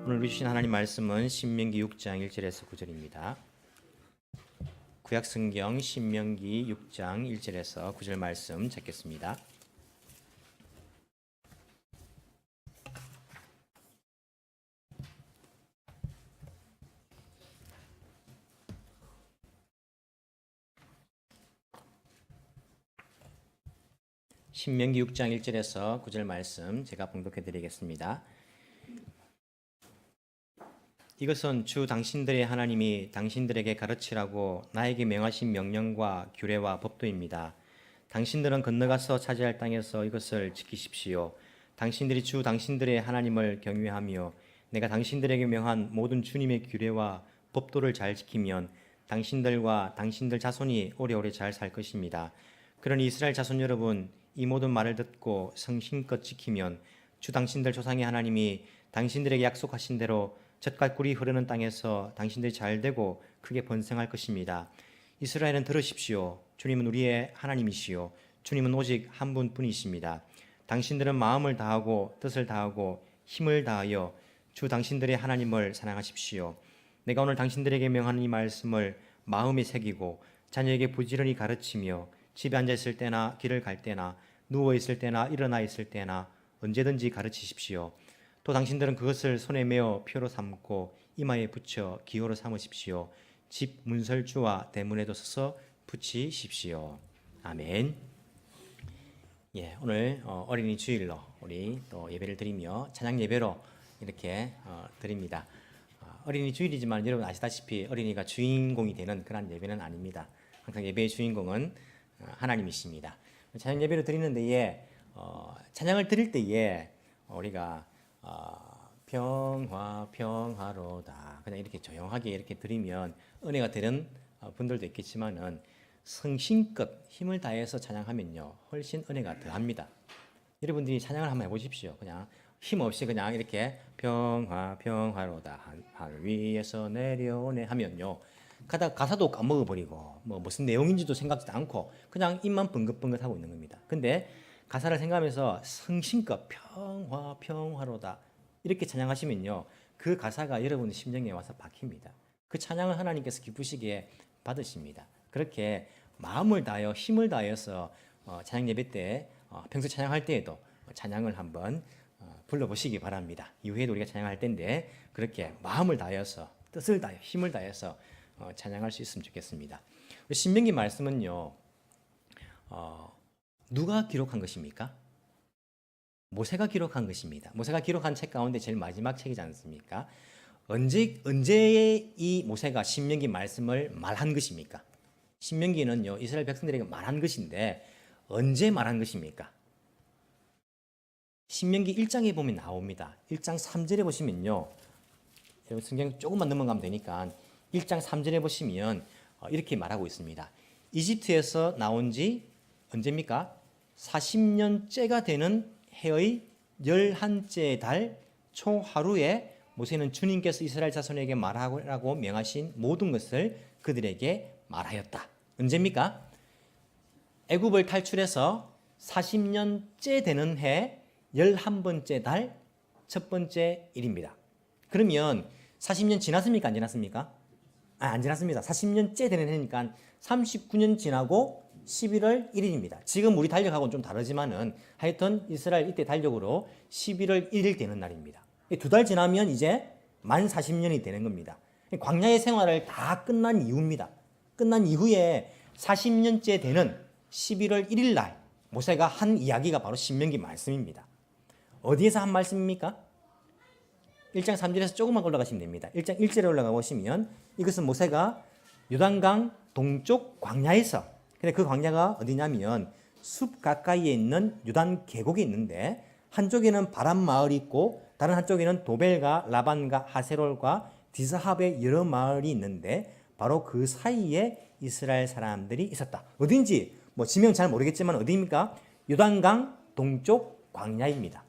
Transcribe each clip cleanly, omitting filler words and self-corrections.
오늘 우리 주신 하나님 말씀은 신명기 6장 1절에서 9절입니다. 구약성경 신명기 6장 1절에서 9절 말씀 찾겠습니다. 신명기 6장 1절에서 9절 말씀 제가 봉독해 드리겠습니다. 이것은 주 당신들의 하나님이 당신들에게 가르치라고 나에게 명하신 명령과 규례와 법도입니다. 당신들은 건너가서 차지할 땅에서 이것을 지키십시오. 당신들이 주 당신들의 하나님을 경외하며 내가 당신들에게 명한 모든 주님의 규례와 법도를 잘 지키면 당신들과 당신들 자손이 오래오래 잘 살 것입니다. 그러니 이스라엘 자손 여러분, 이 모든 말을 듣고 성심껏 지키면 주 당신들 조상의 하나님이 당신들에게 약속하신 대로 젖과 꿀이 흐르는 땅에서 당신들이 잘되고 크게 번성할 것입니다. 이스라엘은 들으십시오. 주님은 우리의 하나님이시요 주님은 오직 한 분뿐이십니다. 당신들은 마음을 다하고 뜻을 다하고 힘을 다하여 주 당신들의 하나님을 사랑하십시오. 내가 오늘 당신들에게 명하는 이 말씀을 마음에 새기고 자녀에게 부지런히 가르치며 집에 앉아 있을 때나 길을 갈 때나 누워 있을 때나 일어나 있을 때나 언제든지 가르치십시오. 또 당신들은 그것을 손에 메어 표로 삼고 이마에 붙여 기호로 삼으십시오. 집 문설주와 대문에도 서서 붙이십시오. 아멘. 오늘 어린이 주일로 우리 또 예배를 드리며 찬양 예배로 이렇게 드립니다. 어린이 주일이지만 여러분 아시다시피 어린이가 주인공이 되는 그런 예배는 아닙니다. 항상 예배의 주인공은 하나님이십니다. 찬양 예배를 드리는 데에 찬양을 드릴 때에 우리가 평화로다 그냥 이렇게 조용하게 이렇게 드리면 은혜가 되는 분들도 있겠지만은 성심껏 힘을 다해서 찬양하면요 훨씬 은혜가 더합니다. 여러분들이 찬양을 한번 해보십시오. 그냥 힘 없이 그냥 이렇게 평화로다 하늘 위에서 내려오네 하면요 가사도 까먹어버리고 무슨 내용인지도 생각지도 않고 그냥 입만 뻥긋뻥긋 하고 있는 겁니다. 근데 가사를 생각하면서 성심껏 평화로다 이렇게 찬양하시면요 그 가사가 여러분의 심정에 와서 박힙니다. 그 찬양을 하나님께서 기쁘시게 받으십니다. 그렇게 마음을 다하여 힘을 다해서 찬양 예배 때 평소 찬양할 때에도 찬양을 한번 불러보시기 바랍니다. 이후에도 우리가 찬양할 때인데 그렇게 마음을 다해서 뜻을 다해 힘을 다해서 찬양할 수 있으면 좋겠습니다. 신명기 말씀은요 누가 기록한 것입니까? 모세가 기록한 것입니다. 모세가 기록한 책 가운데 제일 마지막 책이지 않습니까? 언제 이 모세가 신명기 말씀을 말한 것입니까? 신명기는요 이스라엘 백성들에게 말한 것인데 언제 말한 것입니까? 신명기 1장에 보면 나옵니다. 1장 3절에 보시면요 여러분 성경 조금만 넘어가면 되니까 1장 3절에 보시면 이렇게 말하고 있습니다. 이집트에서 나온 지 언제입니까? 40년째가 되는 해의 11째 달 초하루에 모세는 주님께서 이스라엘 자손에게 말하라고 명하신 모든 것을 그들에게 말하였다. 언제입니까? 애굽을 탈출해서 40년째 되는 해 11번째 달 첫 번째 일입니다. 그러면 40년 지났습니까? 안 지났습니까? 안 지났습니다. 40년째 되는 해니까 39년 지나고 11월 1일입니다. 지금 우리 달력하고는 좀 다르지만은 하여튼 이스라엘 이때 달력으로 11월 1일 되는 날입니다. 2달 지나면 이제 만 40년이 되는 겁니다. 광야의 생활을 다 끝난 이후입니다. 끝난 이후에 40년째 되는 11월 1일 날 모세가 한 이야기가 바로 신명기 말씀입니다. 어디에서 한 말씀입니까? 1장 3절에서 조금만 올라가시면 됩니다. 1장 1절에 올라가 보시면 이것은 모세가 요단강 동쪽 광야에서 근데 그 광야가 어디냐면 숲 가까이에 있는 요단 계곡이 있는데 한쪽에는 바람 마을이 있고 다른 한쪽에는 도벨과 라반과 하세롤과 디스합의 여러 마을이 있는데 바로 그 사이에 이스라엘 사람들이 있었다. 어딘지 지명 잘 모르겠지만 어디입니까? 요단강 동쪽 광야입니다.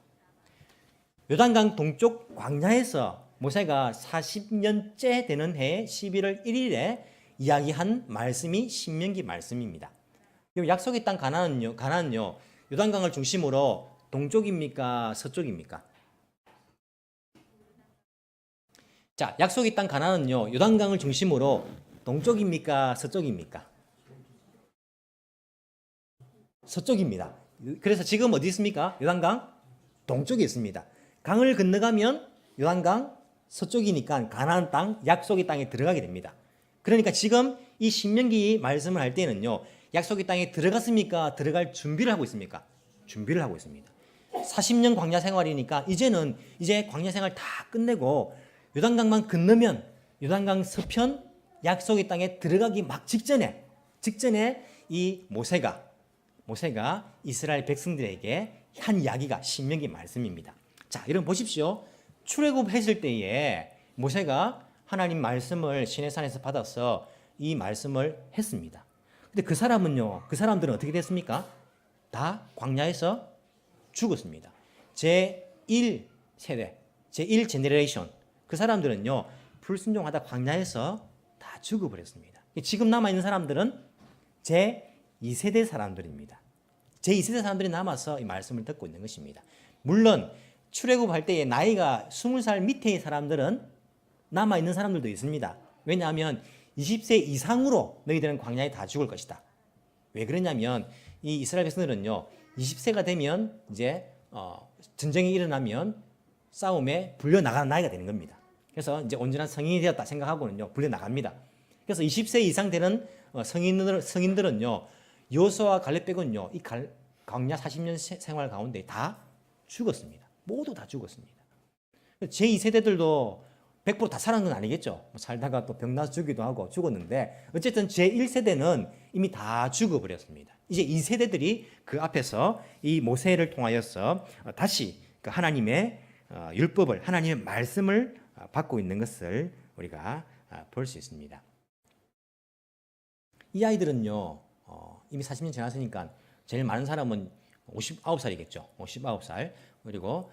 요단강 동쪽 광야에서 모세가 40년째 되는 해 11월 1일에 이야기한 말씀이 신명기 말씀입니다. 약속의 땅 가나안은요 요단강을 중심으로 동쪽입니까? 서쪽입니까? 자, 약속의 땅 가나안은요, 요단강을 중심으로 동쪽입니까? 서쪽입니까? 서쪽입니다. 그래서 지금 어디 있습니까? 요단강 동쪽에 있습니다. 강을 건너가면 요단강 서쪽이니까 가나안 땅, 약속의 땅에 들어가게 됩니다. 그러니까 지금 이 신명기 말씀을 할 때는요, 약속의 땅에 들어갔습니까? 들어갈 준비를 하고 있습니까? 준비를 하고 있습니다. 40년 광야 생활이니까 이제는 이제 광야 생활 다 끝내고 요단강만 건너면 요단강 서편 약속의 땅에 들어가기 막 직전에 이 모세가 이스라엘 백성들에게 한 이야기가 신명기 말씀입니다. 자, 여러분 보십시오. 출애굽했을 때에 모세가 하나님 말씀을 시내산에서 받아서 이 말씀을 했습니다. 근데 그 사람들은 어떻게 됐습니까? 다 광야에서 죽었습니다. 제1세대, 제1제너레이션 그 사람들은요, 불순종하다 광야에서 다 죽어버렸습니다. 지금 남아있는 사람들은 제2세대 사람들입니다. 제2세대 사람들이 남아서 이 말씀을 듣고 있는 것입니다. 물론 출애굽할 때의 나이가 20살 밑의 사람들은 남아있는 사람들도 있습니다. 왜냐하면 20세 이상으로 너희들은 광야에 다 죽을 것이다. 왜 그러냐면 이 이스라엘 백성들은요, 20세가 되면 이제 전쟁이 일어나면 싸움에 불려나가는 나이가 되는 겁니다. 그래서 이제 온전한 성인이 되었다 생각하고는요, 불려나갑니다. 그래서 20세 이상 되는 성인들은요, 여호수아와 갈렙 빼고는요, 이 광야 40년 생활 가운데 다 죽었습니다. 모두 다 죽었습니다. 제2세대들도 100%다 살아난 건 아니겠죠. 살다가 또 병나서 죽기도 하고 죽었는데 어쨌든 제1세대는 이미 다 죽어버렸습니다. 이제 2세대들이 그 앞에서 이 모세를 통하여서 다시 그 하나님의 율법을, 하나님의 말씀을 받고 있는 것을 우리가 볼 수 있습니다. 이 아이들은요, 이미 40년 지났으니까 제일 많은 사람은 59살이겠죠. 59살. 그리고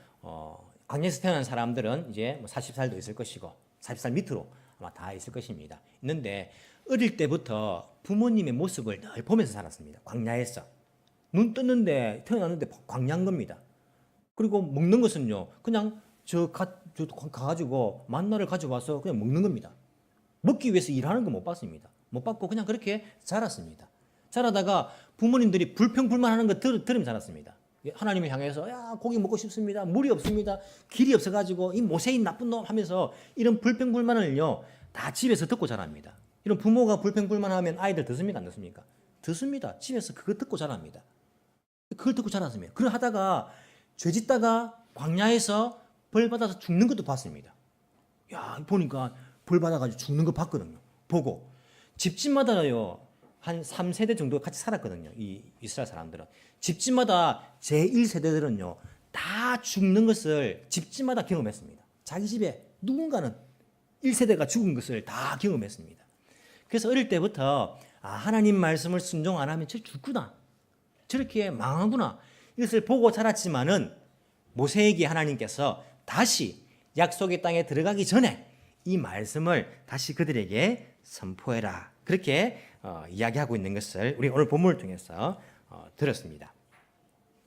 광야에서 태어난 사람들은 이제 40살도 있을 것이고 40살 밑으로 아마 다 있을 것입니다. 있는데 어릴 때부터 부모님의 모습을 늘 보면서 살았습니다. 광야에서. 눈 떴는데 태어났는데 광야인 겁니다. 그리고 먹는 것은요, 그냥 가가지고 만나를 가져와서 그냥 먹는 겁니다. 먹기 위해서 일하는 거 못 봤습니다. 못 봤고 그냥 그렇게 자랐습니다. 자라다가 부모님들이 불평불만하는 거 들으면 자랐습니다. 하나님을 향해서 야, 고기 먹고 싶습니다. 물이 없습니다. 길이 없어가지고 이 모세인 나쁜 놈 하면서 이런 불평불만을요, 다 집에서 듣고 자랍니다. 이런 부모가 불평불만하면 아이들 듣습니까? 안 듣습니까? 듣습니다. 집에서 그거 듣고 자랍니다. 그걸 듣고 자랐습니다. 그걸 하다가 죄 짓다가 광야에서 벌 받아서 죽는 것도 봤습니다. 야, 보니까 벌 받아가지고 죽는 거 봤거든요. 보고 집집마다요, 한 3세대 정도 같이 살았거든요. 이 이스라엘 사람들은. 집집마다 제1세대들은요, 다 죽는 것을 집집마다 경험했습니다. 자기 집에 누군가는 1세대가 죽은 것을 다 경험했습니다. 그래서 어릴 때부터 하나님 말씀을 순종 안 하면 저 죽구나, 저렇게 망하구나, 이것을 보고 자랐지만은 모세에게 하나님께서 다시 약속의 땅에 들어가기 전에 이 말씀을 다시 그들에게 선포해라, 그렇게 이야기하고 있는 것을 우리 오늘 본문을 통해서 들었습니다.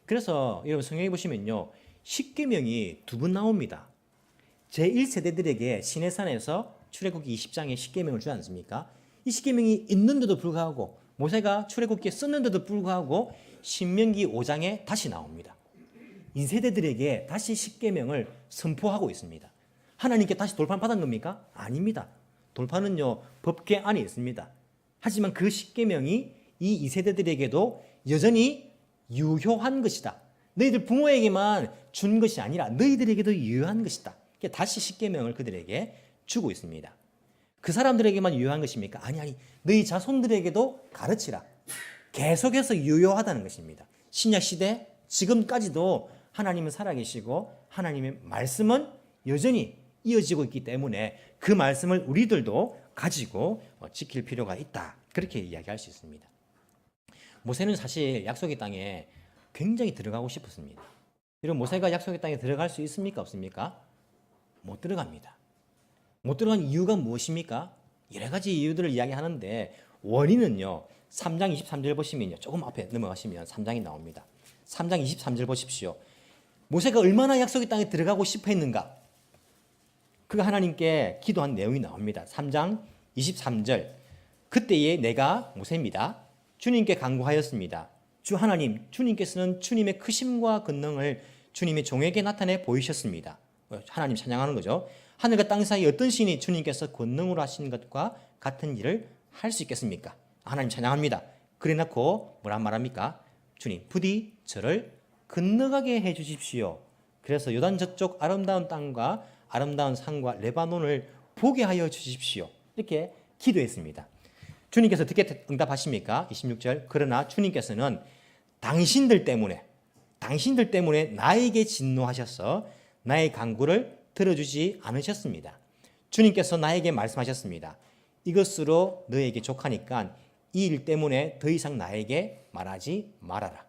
그래서 여러분 성경에 보시면요, 십계명이 두 번 나옵니다. 제1세대들에게 시내산에서 출애굽기 20장에 십계명을 주지 않습니까? 이 십계명이 있는데도 불구하고 모세가 출애굽기에 썼는데도 불구하고 신명기 5장에 다시 나옵니다. 2세대들에게 다시 십계명을 선포하고 있습니다. 하나님께 다시 돌판 받은 겁니까? 아닙니다. 돌판은요, 법궤 안에 있습니다. 하지만 그 십계명이 이 2세대들에게도 여전히 유효한 것이다. 너희들 부모에게만 준 것이 아니라 너희들에게도 유효한 것이다. 다시 십계명을 그들에게 주고 있습니다. 그 사람들에게만 유효한 것입니까? 아니, 너희 자손들에게도 가르치라. 계속해서 유효하다는 것입니다. 신약시대 지금까지도 하나님은 살아계시고 하나님의 말씀은 여전히 이어지고 있기 때문에 그 말씀을 우리들도 가지고 지킬 필요가 있다, 그렇게 이야기할 수 있습니다. 모세는 사실 약속의 땅에 굉장히 들어가고 싶었습니다. 여러분, 모세가 약속의 땅에 들어갈 수 있습니까? 없습니까? 못 들어갑니다. 못 들어간 이유가 무엇입니까? 여러 가지 이유들을 이야기하는데 원인은요, 3장 23절 보시면요, 조금 앞에 넘어가시면 3장이 나옵니다. 3장 23절 보십시오. 모세가 얼마나 약속의 땅에 들어가고 싶어 했는가? 그가 하나님께 기도한 내용이 나옵니다. 3장 23절. 그때에 내가 모세입니다. 주님께 간구하였습니다. 주 하나님, 주님께서는 주님의 크심과 권능을 주님의 종에게 나타내 보이셨습니다. 하나님 찬양하는 거죠. 하늘과 땅 사이 어떤 신이 주님께서 권능으로 하신 것과 같은 일을 할 수 있겠습니까? 하나님 찬양합니다. 그래 놓고 뭐라 말합니까? 주님, 부디 저를 건너가게 해 주십시오. 그래서 요단 저쪽 아름다운 땅과 아름다운 산과 레바논을 보게 하여 주십시오. 이렇게 기도했습니다. 주님께서 어떻게 응답하십니까? 26절. 그러나 주님께서는 당신들 때문에 나에게 진노하셔서 나의 간구를 들어주지 않으셨습니다. 주님께서 나에게 말씀하셨습니다. 이것으로 너에게 족하니까 이 일 때문에 더 이상 나에게 말하지 말아라.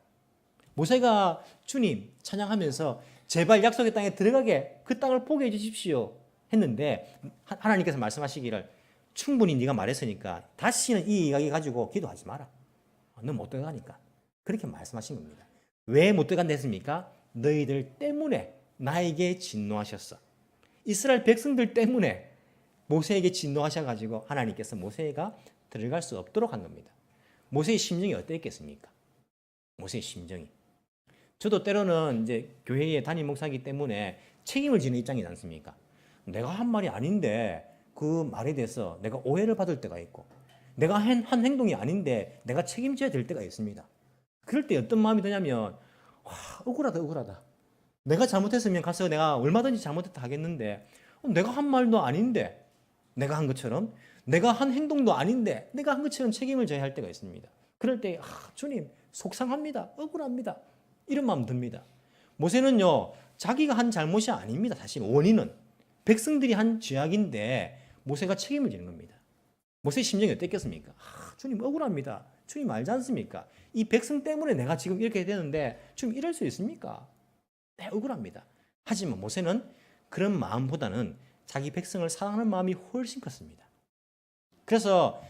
모세가 주님 찬양하면서 제발 약속의 땅에 들어가게 그 땅을 보게 해주십시오 했는데 하나님께서 말씀하시기를 충분히 네가 말했으니까 다시는 이 이야기 가지고 기도하지 마라. 너 못 들어가니까. 그렇게 말씀하신 겁니다. 왜 못 들어간다 했습니까? 너희들 때문에 나에게 진노하셨어. 이스라엘 백성들 때문에 모세에게 진노하셔가지고 하나님께서 모세가 들어갈 수 없도록 한 겁니다. 모세의 심정이 어땠겠습니까? 모세의 심정이. 저도 때로는 이제 교회에 담임 목사이기 때문에 책임을 지는 입장이지 않습니까? 내가 한 말이 아닌데 그 말에 대해서 내가 오해를 받을 때가 있고 내가 한 행동이 아닌데 내가 책임져야 될 때가 있습니다. 그럴 때 어떤 마음이 드냐면 억울하다. 내가 잘못했으면 가서 내가 얼마든지 잘못했다 하겠는데 내가 한 말도 아닌데 내가 한 것처럼 내가 한 행동도 아닌데 내가 한 것처럼 책임을 져야 할 때가 있습니다. 그럴 때 주님 속상합니다. 억울합니다. 이런 마음 듭니다. 모세는요 자기가 한 잘못이 아닙니다. 사실 원인은 백성들이 한 죄악인데 모세가 책임을 지는 겁니다. 모세의 심정이 어땠겠습니까? 주님 억울합니다. 주님 알지 않습니까? 이 백성 때문에 내가 지금 이렇게 되는데 주님 이럴 수 있습니까? 네, 억울합니다. 하지만 모세는 그런 마음보다는 자기 백성을 사랑하는 마음이 훨씬 컸습니다. 그래서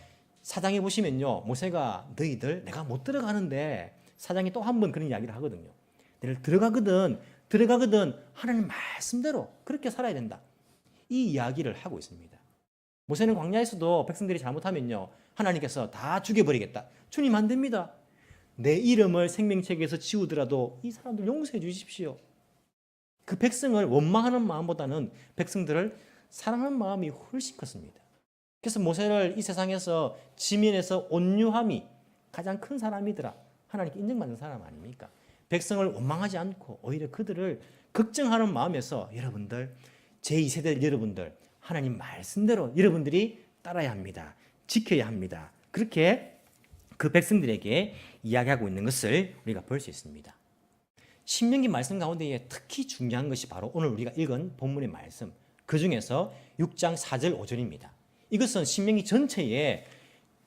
사장에 보시면요 모세가 너희들 내가 못 들어가는데 사장이 또 한 번 그런 이야기를 하거든요. 너희들 들어가거든 하나님 말씀대로 그렇게 살아야 된다. 이 이야기를 하고 있습니다. 모세는 광야에서도 백성들이 잘못하면요 하나님께서 다 죽여버리겠다. 주님 안 됩니다. 내 이름을 생명책에서 지우더라도 이 사람들 용서해 주십시오. 그 백성을 원망하는 마음보다는 백성들을 사랑하는 마음이 훨씬 컸습니다. 그래서 모세를 이 세상에서 지면에서 온유함이 가장 큰 사람이더라. 하나님께 인정받는 사람 아닙니까? 백성을 원망하지 않고 오히려 그들을 걱정하는 마음에서 여러분들 제2세대 여러분들 하나님 말씀대로 여러분들이 따라야 합니다. 지켜야 합니다. 그렇게 그 백성들에게 이야기하고 있는 것을 우리가 볼 수 있습니다. 신명기 말씀 가운데 특히 중요한 것이 바로 오늘 우리가 읽은 본문의 말씀 그 중에서 6장 4절 5절입니다. 이것은 신명기 전체의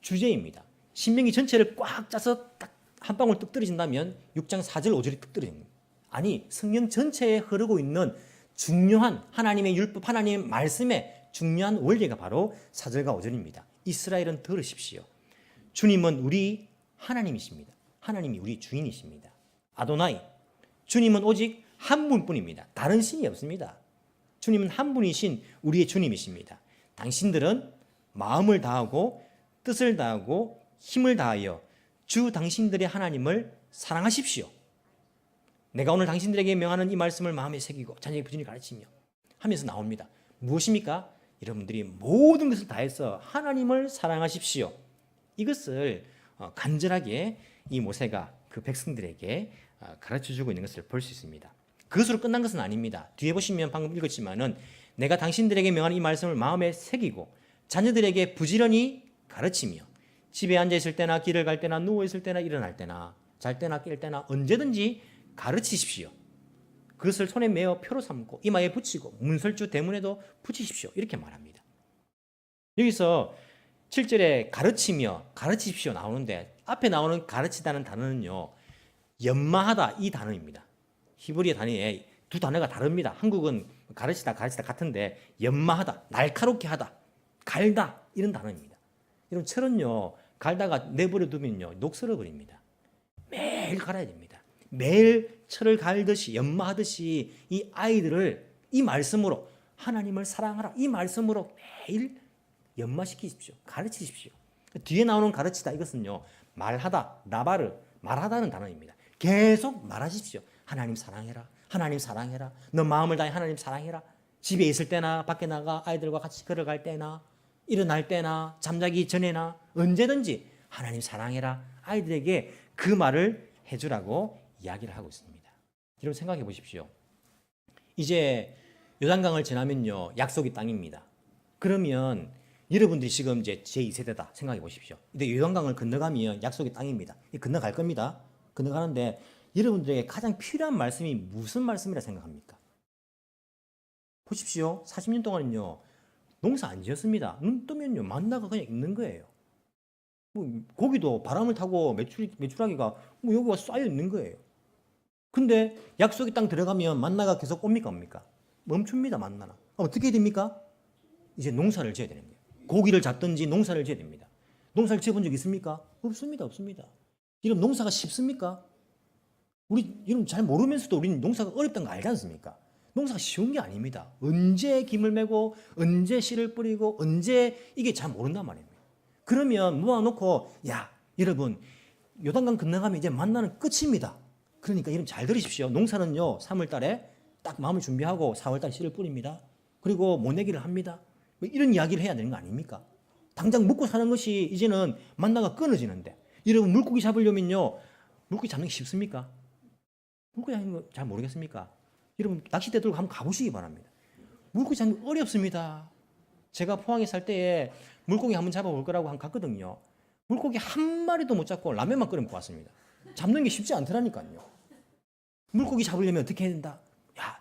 주제입니다. 신명기 전체를 꽉 짜서 딱 한 방울 뚝 떨어진다면 6장 4절 5절이 뚝 떨어집니다. 아니 성경 전체에 흐르고 있는 중요한 하나님의 율법 하나님의 말씀의 중요한 원리가 바로 4절과 5절입니다. 이스라엘은 들으십시오. 주님은 우리 하나님이십니다. 하나님이 우리 주인이십니다. 아도나이 주님은 오직 한 분뿐입니다. 다른 신이 없습니다. 주님은 한 분이신 우리의 주님이십니다. 당신들은 마음을 다하고 뜻을 다하고 힘을 다하여 주 당신들의 하나님을 사랑하십시오. 내가 오늘 당신들에게 명하는 이 말씀을 마음에 새기고 자녀에게 부지런히 가르치며 하면서 나옵니다. 무엇입니까? 여러분들이 모든 것을 다해서 하나님을 사랑하십시오. 이것을 간절하게 이 모세가 그 백성들에게 가르쳐주고 있는 것을 볼 수 있습니다. 그것으로 끝난 것은 아닙니다. 뒤에 보시면 방금 읽었지만은 내가 당신들에게 명하는 이 말씀을 마음에 새기고 자녀들에게 부지런히 가르치며 집에 앉아 있을 때나 길을 갈 때나 누워 있을 때나 일어날 때나 잘 때나 깰 때나 언제든지 가르치십시오. 그것을 손에 메어 표로 삼고 이마에 붙이고 문설주 대문에도 붙이십시오. 이렇게 말합니다. 여기서 7절에 가르치며 가르치십시오 나오는데 앞에 나오는 가르치다는 단어는요 연마하다 이 단어입니다. 히브리 단어에 두 단어가 다릅니다. 한국은 가르치다 같은데 연마하다, 날카롭게 하다, 갈다 이런 단어입니다. 여러분 철은요 갈다가 내버려 두면요 녹슬어 버립니다. 매일 갈아야 됩니다. 매일 철을 갈듯이 연마하듯이 이 아이들을 이 말씀으로 하나님을 사랑하라. 이 말씀으로 매일 연마시키십시오. 가르치십시오. 뒤에 나오는 가르치다 이것은요. 말하다, 라바르, 말하다는 단어입니다. 계속 말하십시오. 하나님 사랑해라. 하나님 사랑해라. 너 마음을 다해 하나님 사랑해라. 집에 있을 때나 밖에 나가 아이들과 같이 걸어갈 때나 일어날 때나 잠자기 전에나 언제든지 하나님 사랑해라. 아이들에게 그 말을 해주라고 이야기를 하고 있습니다. 여러분 생각해 보십시오. 이제 요단강을 지나면요. 약속의 땅입니다. 그러면 여러분들이 지금 이제 제2세대다 생각해 보십시오. 근데 요단강을 건너가면 약속의 땅입니다. 건너갈 겁니다. 건너가는데 여러분들에게 가장 필요한 말씀이 무슨 말씀이라 생각합니까? 보십시오. 40년 동안은요. 농사 안 지었습니다. 눈 뜨면요. 만나가 그냥 있는 거예요. 뭐 고기도 바람을 타고 메추라기가 뭐 여기가 쌓여 있는 거예요. 근데 약속의 땅 들어가면 만나가 계속 옵니까 옵니까? 멈춥니다. 만나나. 어떻게 됩니까? 이제 농사를 지어야 되는 거예요. 고기를 잡든지 농사를 지어야 됩니다. 농사를 지어본 적 있습니까? 없습니다. 없습니다. 여러분 농사가 쉽습니까? 여러분 잘 모르면서도 우리는 농사가 어렵다는 거 알지 않습니까? 농사가 쉬운 게 아닙니다. 언제 김을 메고 언제 씨를 뿌리고 언제 이게 잘 모른단 말입니다. 그러면 모아놓고 야 여러분 요단강 건너가면 이제 만나는 끝입니다. 그러니까 여러분 잘 들으십시오. 농사는요 3월 달에 딱 마음을 준비하고 4월 달에 씨를 뿌립니다. 그리고 모내기를 합니다. 뭐 이런 이야기를 해야 되는 거 아닙니까? 당장 먹고 사는 것이 이제는 만나가 끊어지는데 여러분 물고기 잡으려면요 물고기 잡는 게 쉽습니까? 물고기 잡는 거 잘 모르겠습니까? 여러분 낚싯대 들고 한번 가보시기 바랍니다. 물고기 잡는 거 어렵습니다. 제가 포항에 살 때에 물고기 한번 잡아볼 거라고 한 갔거든요. 물고기 한 마리도 못 잡고 라면만 끓여 먹고 왔습니다. 잡는 게 쉽지 않더라니까요. 물고기 잡으려면 어떻게 해야 된다? 야,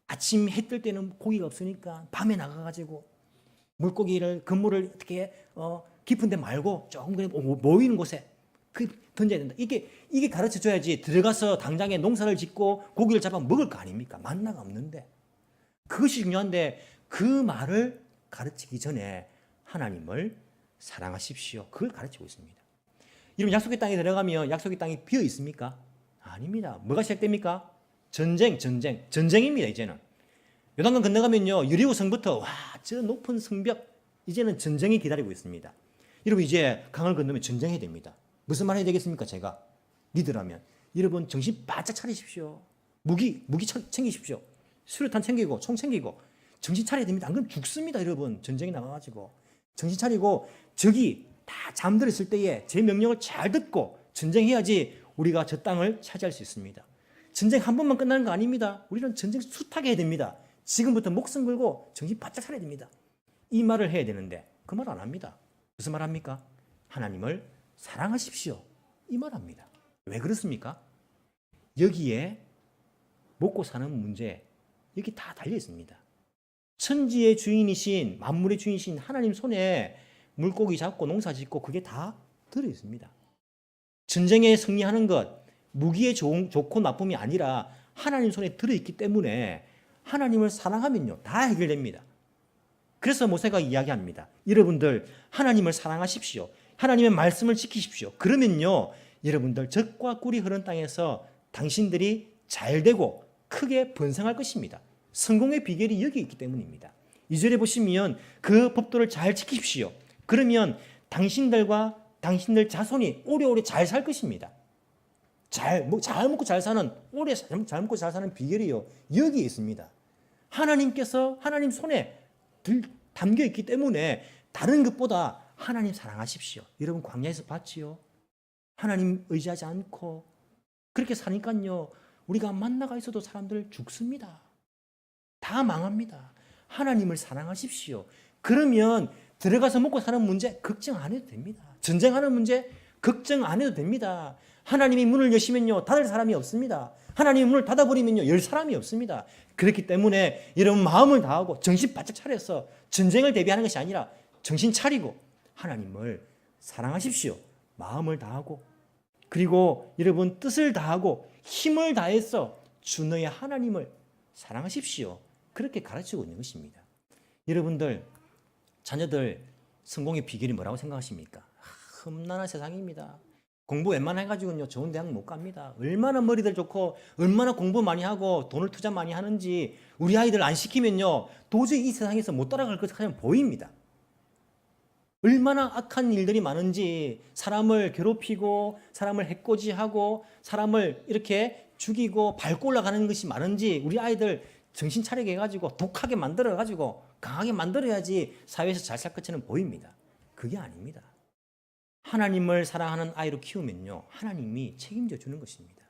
아침 해 뜰 때는 고기가 없으니까 밤에 나가가지고 물고기를 그물을 어떻게 깊은 데 말고 조금 그냥 모이는 곳에 던져야 된다. 이게 가르쳐 줘야지 들어가서 당장에 농사를 짓고 고기를 잡아 먹을 거 아닙니까? 만나가 없는데. 그것이 중요한데 그 말을 가르치기 전에 하나님을 사랑하십시오. 그걸 가르치고 있습니다. 여러분 약속의 땅에 들어가면 약속의 땅이 비어 있습니까? 아닙니다. 뭐가 시작됩니까? 전쟁입니다. 이제는. 요단강 건너가면요 여리고 성부터 와 저 높은 성벽 이제는 전쟁이 기다리고 있습니다. 여러분 이제 강을 건너면 전쟁해야 됩니다. 무슨 말 해야 되겠습니까? 제가 리더라면 여러분 정신 바짝 차리십시오. 무기 챙기십시오. 수류탄 챙기고 총 챙기고 정신 차려야 됩니다. 안 그러면 죽습니다. 여러분 전쟁에 나가가지고 정신 차리고 적이 다 잠들었을 때에 제 명령을 잘 듣고 전쟁해야지 우리가 저 땅을 차지할 수 있습니다. 전쟁 한 번만 끝나는 거 아닙니다. 우리는 전쟁 숱하게 해야 됩니다. 지금부터 목숨 걸고 정신 바짝 차려야 됩니다. 이 말을 해야 되는데 그 말 안 합니다. 무슨 말 합니까? 하나님을 사랑하십시오. 이 말 합니다. 왜 그렇습니까? 여기에 먹고 사는 문제 여기 다 달려 있습니다. 천지의 주인이신 만물의 주인이신 하나님 손에 물고기 잡고 농사 짓고 그게 다 들어 있습니다. 전쟁에 승리하는 것 무기의 좋고 나쁨이 아니라 하나님 손에 들어 있기 때문에 하나님을 사랑하면요 다 해결됩니다. 그래서 모세가 이야기합니다. 여러분들 하나님을 사랑하십시오. 하나님의 말씀을 지키십시오. 그러면요 여러분들 젖과 꿀이 흐르는 땅에서 당신들이 잘되고 크게 번성할 것입니다. 성공의 비결이 여기 있기 때문입니다. 2절에 보시면 그 법도를 잘 지키십시오. 그러면 당신들과 당신들 자손이 오래오래 잘 살 것입니다. 잘 먹고 잘 사는 오래 잘 먹고 잘 사는 비결이요 여기에 있습니다. 하나님께서 하나님 손에 담겨 있기 때문에 다른 것보다 하나님 사랑하십시오. 여러분 광야에서 봤지요? 하나님 의지하지 않고 그렇게 사니까요 우리가 만나가 있어도 사람들 죽습니다. 다 망합니다. 하나님을 사랑하십시오. 그러면 들어가서 먹고 사는 문제 걱정 안 해도 됩니다. 전쟁하는 문제 걱정 안 해도 됩니다. 하나님이 문을 여시면요 닫을 사람이 없습니다. 하나님이 문을 닫아버리면요 열 사람이 없습니다. 그렇기 때문에 여러분 마음을 다하고 정신 바짝 차려서 전쟁을 대비하는 것이 아니라 정신 차리고 하나님을 사랑하십시오. 마음을 다하고 그리고 여러분 뜻을 다하고 힘을 다해서 주 너의 하나님을 사랑하십시오. 그렇게 가르치고 있는 것입니다. 여러분들 자녀들 성공의 비결이 뭐라고 생각하십니까? 험난한 세상입니다. 공부 웬만해가지고는요 좋은 대학 못 갑니다. 얼마나 머리들 좋고 얼마나 공부 많이 하고 돈을 투자 많이 하는지 우리 아이들 안 시키면요 도저히 이 세상에서 못 따라갈 것처럼 보입니다. 얼마나 악한 일들이 많은지 사람을 괴롭히고 사람을 해코지하고 사람을 이렇게 죽이고 밟고 올라가는 것이 많은지 우리 아이들 정신 차리게 해가지고 독하게 만들어가지고 강하게 만들어야지 사회에서 잘 살 것처럼 보입니다. 그게 아닙니다. 하나님을 사랑하는 아이로 키우면요 하나님이 책임져 주는 것입니다.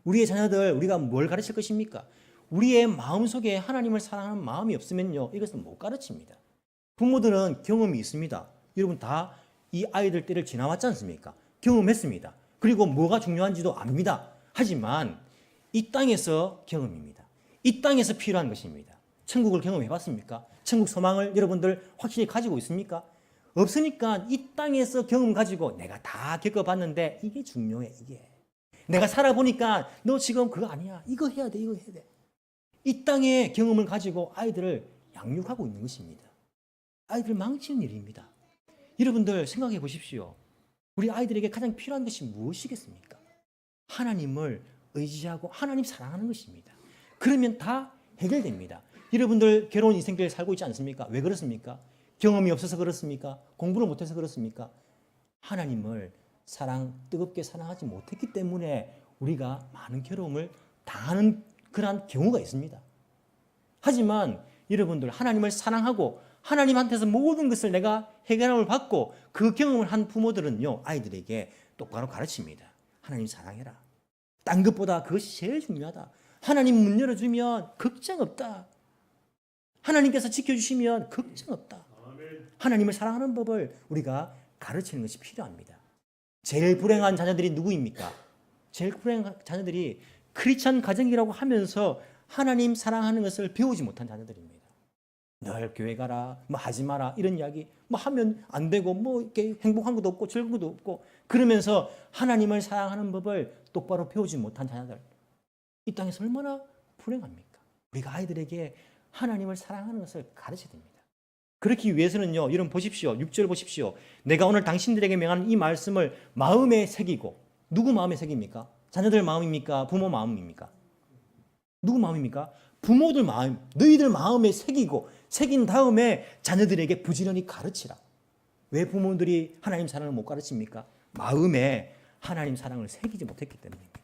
우리의 자녀들 우리가 뭘 가르칠 것입니까? 우리의 마음속에 하나님을 사랑하는 마음이 없으면요 이것은 못 가르칩니다. 부모들은 경험이 있습니다. 여러분 다 이 아이들 때를 지나왔지 않습니까? 경험했습니다. 그리고 뭐가 중요한지도 압니다. 하지만 이 땅에서 경험입니다. 이 땅에서 필요한 것입니다. 천국을 경험해 봤습니까? 천국 소망을 여러분들 확실히 가지고 있습니까? 없으니까 이 땅에서 경험 가지고 내가 다 겪어봤는데 이게 중요해. 이게 내가 살아보니까 너 지금 그거 아니야. 이거 해야 돼. 이거 해야 돼. 이 땅의 경험을 가지고 아이들을 양육하고 있는 것입니다. 아이들 망치는 일입니다. 여러분들 생각해 보십시오. 우리 아이들에게 가장 필요한 것이 무엇이겠습니까? 하나님을 의지하고 하나님 사랑하는 것입니다. 그러면 다 해결됩니다. 여러분들 괴로운 인생길 살고 있지 않습니까? 왜 그렇습니까? 경험이 없어서 그렇습니까? 공부를 못해서 그렇습니까? 하나님을 뜨겁게 사랑하지 못했기 때문에 우리가 많은 괴로움을 당하는 그러한 경우가 있습니다. 하지만 여러분들 하나님을 사랑하고 하나님한테서 모든 것을 내가 해결함을 받고 그 경험을 한 부모들은요 아이들에게 똑바로 가르칩니다. 하나님 사랑해라. 딴 것보다 그것이 제일 중요하다. 하나님 문 열어주면 걱정 없다. 하나님께서 지켜주시면 걱정 없다. 하나님을 사랑하는 법을 우리가 가르치는 것이 필요합니다. 제일 불행한 자녀들이 누구입니까? 제일 불행한 자녀들이 크리스찬 가정이라고 하면서 하나님 사랑하는 것을 배우지 못한 자녀들입니다. 늘 교회 가라, 뭐 하지 마라 이런 이야기, 뭐 하면 안 되고 뭐 이렇게 행복한 것도 없고 즐거운 것도 없고 그러면서 하나님을 사랑하는 법을 똑바로 배우지 못한 자녀들. 이 땅에서 얼마나 불행합니까? 우리가 아이들에게 하나님을 사랑하는 것을 가르쳐야 됩니다. 그렇기 위해서는요, 여러분 보십시오. 6절 보십시오. 내가 오늘 당신들에게 명하는 이 말씀을 마음에 새기고, 누구 마음에 새깁니까? 자녀들 마음입니까? 부모 마음입니까? 누구 마음입니까? 부모들 마음, 너희들 마음에 새긴 다음에 자녀들에게 부지런히 가르치라. 왜 부모들이 하나님 사랑을 못 가르칩니까? 마음에 하나님 사랑을 새기지 못했기 때문입니다.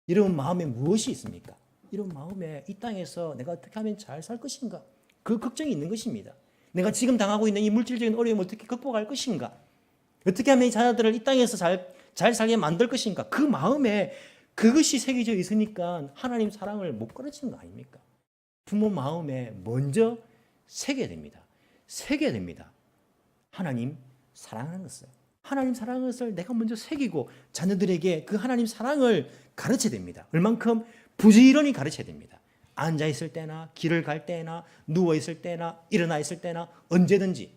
이런 마음에 무엇이 있습니까? 이런 마음에 이 땅에서 내가 어떻게 하면 잘 살 것인가? 그 걱정이 있는 것입니다. 내가 지금 당하고 있는 이 물질적인 어려움을 어떻게 극복할 것인가? 어떻게 하면 이 자녀들을 이 땅에서 잘 살게 만들 것인가? 그 마음에 그것이 새겨져 있으니까 하나님 사랑을 못 가르치는 거 아닙니까? 부모 마음에 먼저 새겨야 됩니다. 새겨야 됩니다. 하나님 사랑하는 것을. 하나님 사랑하는 것을 내가 먼저 새기고 자녀들에게 그 하나님 사랑을 가르쳐야 됩니다. 얼만큼 부지런히 가르쳐야 됩니다. 앉아 있을 때나 길을 갈 때나 누워 있을 때나 일어나 있을 때나 언제든지.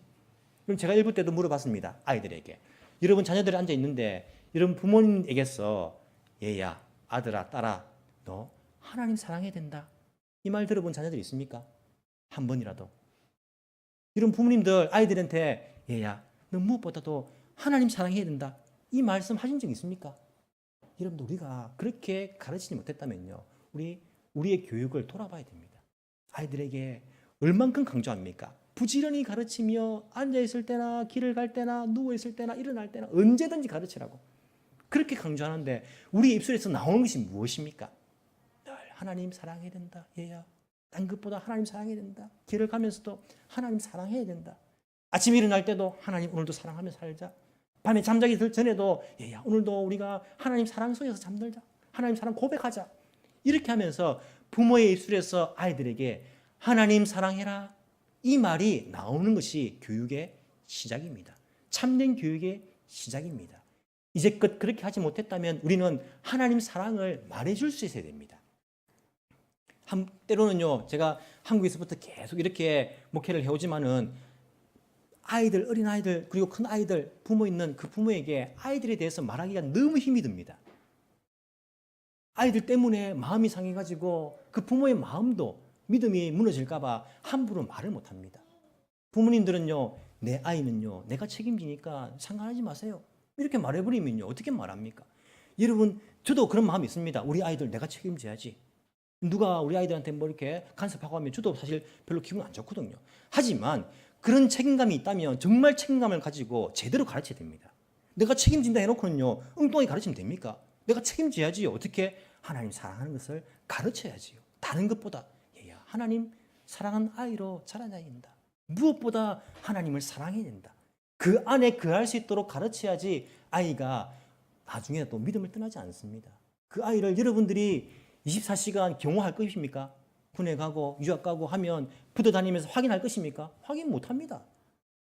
그럼 제가 일부 때도 물어봤습니다. 아이들에게. 여러분 자녀들이 앉아 있는데 여러분 부모님에게서 얘야, 아들아, 딸아, 너 하나님 사랑해야 된다. 이 말 들어본 자녀들이 있습니까? 한 번이라도. 이런 부모님들 아이들한테 얘야, 너 무엇보다도 하나님 사랑해야 된다. 이 말씀 하신 적 있습니까? 여러분들 우리가 그렇게 가르치지 못했다면요. 우리의 교육을 돌아봐야 됩니다. 아이들에게 얼만큼 강조합니까? 부지런히 가르치며 앉아있을 때나 길을 갈 때나 누워있을 때나 일어날 때나 언제든지 가르치라고. 그렇게 강조하는데 우리 입술에서 나오는 것이 무엇입니까? 늘 하나님 사랑해야 된다. 얘야. 딴 것보다 하나님 사랑해야 된다. 길을 가면서도 하나님 사랑해야 된다. 아침에 일어날 때도 하나님 오늘도 사랑하며 살자. 밤에 잠자기 전에도 얘야 오늘도 우리가 하나님 사랑 속에서 잠들자. 하나님 사랑 고백하자. 이렇게 하면서 부모의 입술에서 아이들에게 하나님 사랑해라. 이 말이 나오는 것이 교육의 시작입니다. 참된 교육의 시작입니다. 이제껏 그렇게 하지 못했다면 우리는 하나님 사랑을 말해줄 수 있어야 됩니다. 때로는요, 제가 한국에서부터 계속 이렇게 목회를 해오지만은 아이들, 어린아이들, 그리고 큰 아이들, 부모 있는 그 부모에게 아이들에 대해서 말하기가 너무 힘이 듭니다. 아이들 때문에 마음이 상해가지고 그 부모의 마음도 믿음이 무너질까봐 함부로 말을 못합니다. 부모님들은요, 내 아이는요, 내가 책임지니까 상관하지 마세요. 이렇게 말해버리면요 어떻게 말합니까? 여러분 저도 그런 마음이 있습니다. 우리 아이들 내가 책임져야지. 누가 우리 아이들한테 뭐 이렇게 간섭하고 하면 저도 사실 별로 기분 안 좋거든요. 하지만 그런 책임감이 있다면 정말 책임감을 가지고 제대로 가르쳐야 됩니다. 내가 책임진다 해놓고는요 엉뚱하게 가르치면 됩니까? 내가 책임져야지요. 어떻게? 하나님 사랑하는 것을 가르쳐야지요. 다른 것보다 얘야 하나님 사랑하는 아이로 자라나야 된다. 무엇보다 하나님을 사랑해야 된다. 그 안에 거할 수 있도록 가르쳐야지 아이가 나중에 또 믿음을 떠나지 않습니다. 그 아이를 여러분들이 24시간 경호할 것입니까? 군에 가고 유학 가고 하면 붙어 다니면서 확인할 것입니까? 확인 못합니다.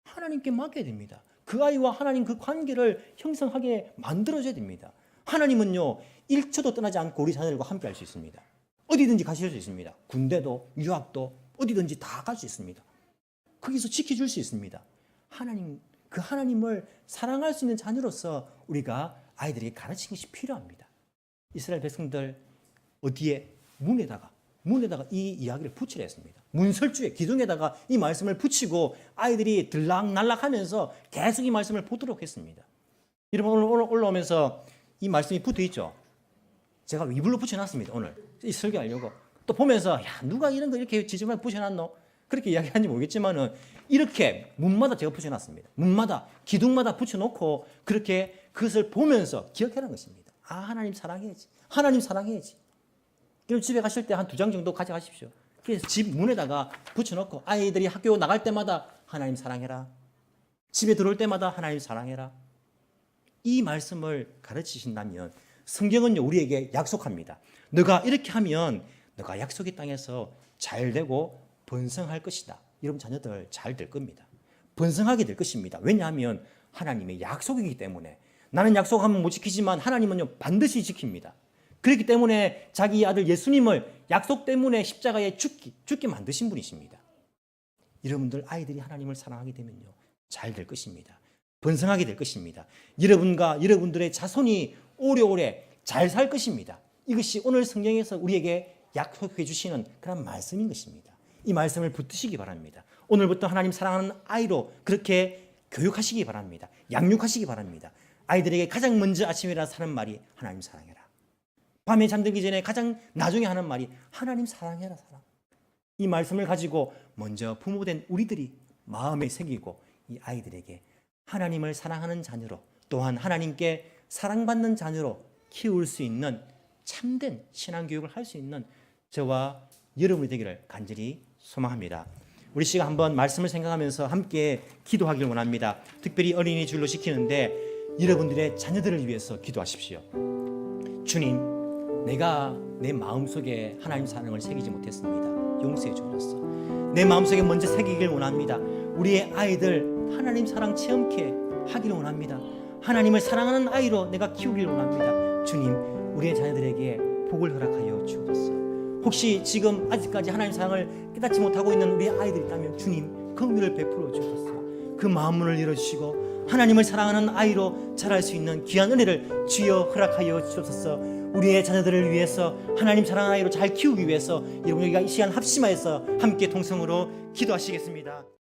하나님께 맡겨야 됩니다. 그 아이와 하나님 그 관계를 형성하게 만들어줘야 됩니다. 하나님은요 1초도 떠나지 않고 우리 자녀들과 함께 할 수 있습니다. 어디든지 가실 수 있습니다. 군대도 유학도 어디든지 다 갈 수 있습니다. 거기서 지켜줄 수 있습니다. 하나님, 그 하나님을 사랑할 수 있는 자녀로서 우리가 아이들에게 가르치는 것이 필요합니다. 이스라엘 백성들 어디에? 문에다가 이 이야기를 붙이려 했습니다. 문설주에 기둥에다가 이 말씀을 붙이고 아이들이 들락날락하면서 계속 이 말씀을 보도록 했습니다. 여러분 오늘 올라오면서 이 말씀이 붙어 있죠. 제가 이불로 붙여놨습니다. 오늘 이 설교하려고 또 보면서 야 누가 이런 거 이렇게 지저분하게 붙여놨노? 그렇게 이야기하는지 모르겠지만은 이렇게 문마다 제가 붙여놨습니다. 문마다 기둥마다 붙여놓고 그렇게 그것을 보면서 기억하라는 것입니다. 아 하나님 사랑해야지. 하나님 사랑해야지. 그럼 집에 가실 때 한 2장 정도 가져가십시오. 그래서 집 문에다가 붙여놓고 아이들이 학교 나갈 때마다 하나님 사랑해라. 집에 들어올 때마다 하나님 사랑해라. 이 말씀을 가르치신다면 성경은요 우리에게 약속합니다. 너가 이렇게 하면 너가 약속의 땅에서 잘 되고 번성할 것이다. 여러분 자녀들 잘 될 겁니다. 번성하게 될 것입니다. 왜냐하면 하나님의 약속이기 때문에. 나는 약속하면 못 지키지만 하나님은요 반드시 지킵니다. 그렇기 때문에 자기 아들 예수님을 약속 때문에 십자가에 죽게 만드신 분이십니다. 여러분들 아이들이 하나님을 사랑하게 되면요 잘 될 것입니다. 번성하게 될 것입니다. 여러분과 여러분들의 자손이 오래오래 잘 살 것입니다. 이것이 오늘 성경에서 우리에게 약속해 주시는 그런 말씀인 것입니다. 이 말씀을 붙드시기 바랍니다. 오늘부터 하나님 사랑하는 아이로 그렇게 교육하시기 바랍니다. 양육하시기 바랍니다. 아이들에게 가장 먼저 아침에 일어나서 하는 말이 하나님 사랑해라. 밤에 잠들기 전에 가장 나중에 하는 말이 하나님 사랑해라 사랑. 이 말씀을 가지고 먼저 부모된 우리들이 마음에 새기고 이 아이들에게 하나님을 사랑하는 자녀로 또한 하나님께 사랑받는 자녀로 키울 수 있는 참된 신앙교육을 할 수 있는 저와 여러분이 되기를 간절히 소망합니다. 우리 시간 한번 말씀을 생각하면서 함께 기도하기를 원합니다. 특별히 어린이 주일로 시키는데 여러분들의 자녀들을 위해서 기도하십시오. 주님, 내가 내 마음속에 하나님 사랑을 새기지 못했습니다. 용서해 주옵소서. 내 마음속에 먼저 새기길 원합니다. 우리의 아이들 하나님 사랑 체험케 하기를 원합니다. 하나님을 사랑하는 아이로 내가 키우기를 원합니다. 주님, 우리의 자녀들에게 복을 허락하여 주옵소서. 혹시 지금 아직까지 하나님 사랑을 깨닫지 못하고 있는 우리 아이들이 있다면 주님 긍휼을 베풀어 주옵소서. 그 마음 문을 열어주시고 하나님을 사랑하는 아이로 자랄 수 있는 귀한 은혜를 주여 허락하여 주옵소서. 우리의 자녀들을 위해서 하나님 사랑하는 아이로 잘 키우기 위해서 여러분 여기가 이 시간 합심하여서 함께 동성으로 기도하시겠습니다.